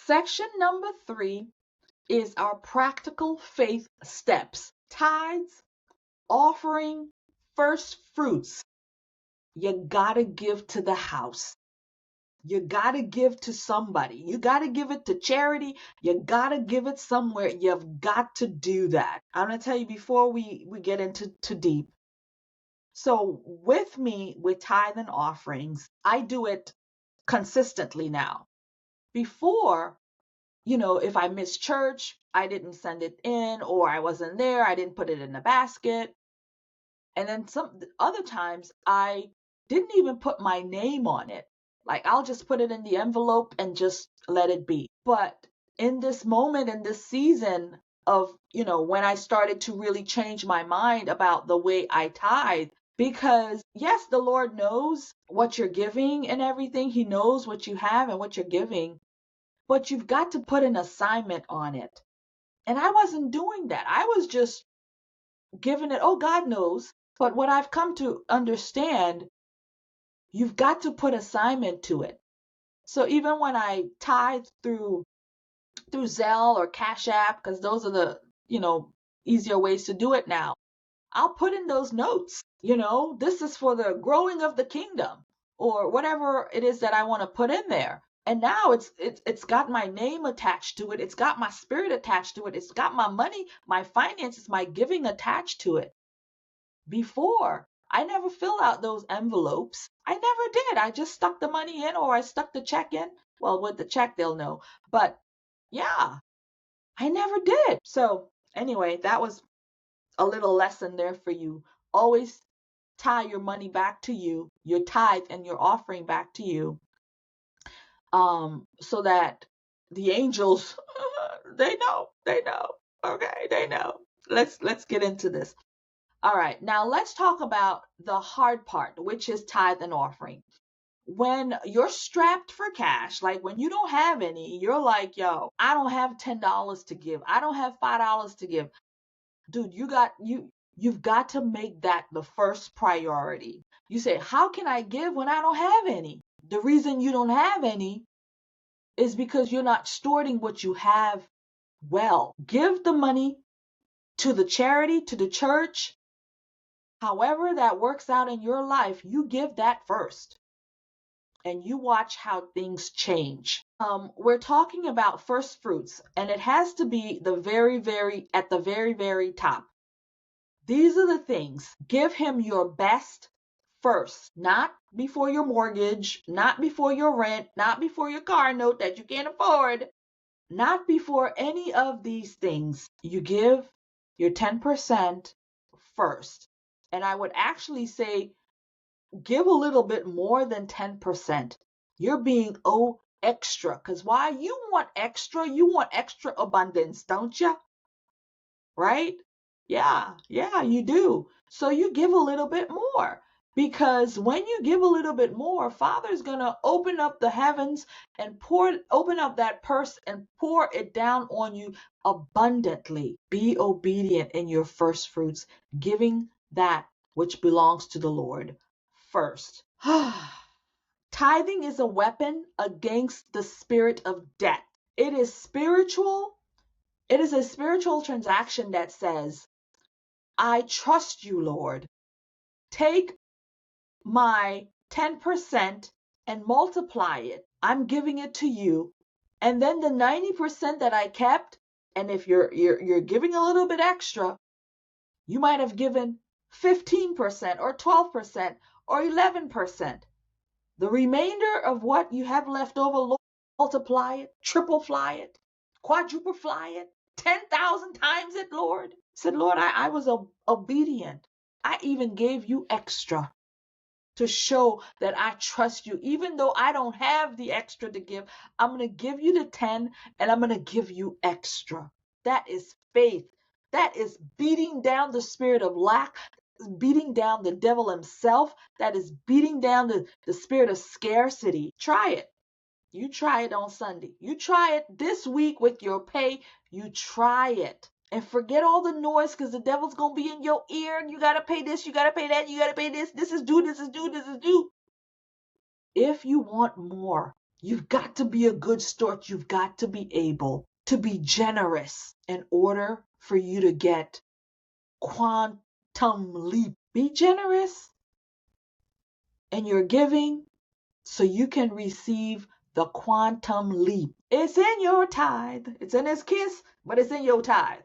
Section number 3 is our practical faith steps. Tithes, offering, first fruits. You gotta give to the house. You gotta give to somebody. You gotta give it to charity. You gotta give it somewhere. You've got to do that. I'm gonna tell you before we get into too deep. So with me, with tithe and offerings, I do it consistently now. Before, if I missed church, I didn't send it in, or I wasn't there, I didn't put it in the basket. And then some other times I didn't even put my name on it. Like I'll just put it in the envelope and just let it be. But in this moment, in this season of, when I started to really change my mind about the way I tithe, because yes, the Lord knows what you're giving and everything. He knows what you have and what you're giving, but you've got to put an assignment on it. And I wasn't doing that. I was just giving it, oh, God knows. But what I've come to understand, you've got to put assignment to it. So even when I tithe through Zelle or Cash App, because those are the, easier ways to do it now, I'll put in those notes, this is for the growing of the kingdom or whatever it is that I want to put in there. And now it's got my name attached to it. It's got my spirit attached to it. It's got my money, my finances, my giving attached to it. Before, I never fill out those envelopes. I never did. I just stuck the money in, or I stuck the check in. Well, with the check, they'll know. But yeah, I never did. So anyway, that was a little lesson there for you. Always tie your money back to you, your tithe and your offering back to you, so that the angels, they know. Okay, they know. Let's get into this. All right, now let's talk about the hard part, which is tithe and offering. When you're strapped for cash, like when you don't have any, you're like, yo, I don't have $10 to give. I don't have $5 to give. Dude, you've got to make that the first priority. You say, how can I give when I don't have any? The reason you don't have any is because you're not stewarding what you have well. Give the money to the charity, to the church. However that works out in your life, you give that first. And you watch how things change. We're talking about first fruits, and it has to be at the very, very top. These are the things. Give him your best first, not before your mortgage, not before your rent, not before your car note that you can't afford, not before any of these things. You give your 10% first. And I would actually say give a little bit more than 10%. You're being extra. Because why? You want extra abundance, don't you? Right? Yeah, you do. So you give a little bit more. Because when you give a little bit more, Father's going to open up the heavens and open up that purse and pour it down on you abundantly. Be obedient in your first fruits, giving that which belongs to the Lord first. Tithing is a weapon against the spirit of debt. It is spiritual. It is a spiritual transaction that says, I trust you, Lord. Take my 10% and multiply it. I'm giving it to you. And then the 90% that I kept, and if you're giving a little bit extra, you might have given 15% or 12% or 11%. The remainder of what you have left over, Lord, multiply it, triple fly it, quadruple fly it, 10,000 times it, Lord. I said, Lord, I was obedient. I even gave you extra to show that I trust you. Even though I don't have the extra to give, I'm going to give you the 10 and I'm going to give you extra. That is faith. That is beating down the spirit of lack, beating down the devil himself. That is beating down the spirit of scarcity. Try it. You try it on Sunday. You try it this week with your pay. You try it. And forget all the noise, because the devil's going to be in your ear. And you got to pay this, you got to pay that, you got to pay this. This is due, this is due, this is due. If you want more, You've got to be a good steward. You've got to be able to be generous in order for you to get quantum leap. Be generous in your giving so you can receive the quantum leap. It's in your tithe. It's in his kiss, but it's in your tithe.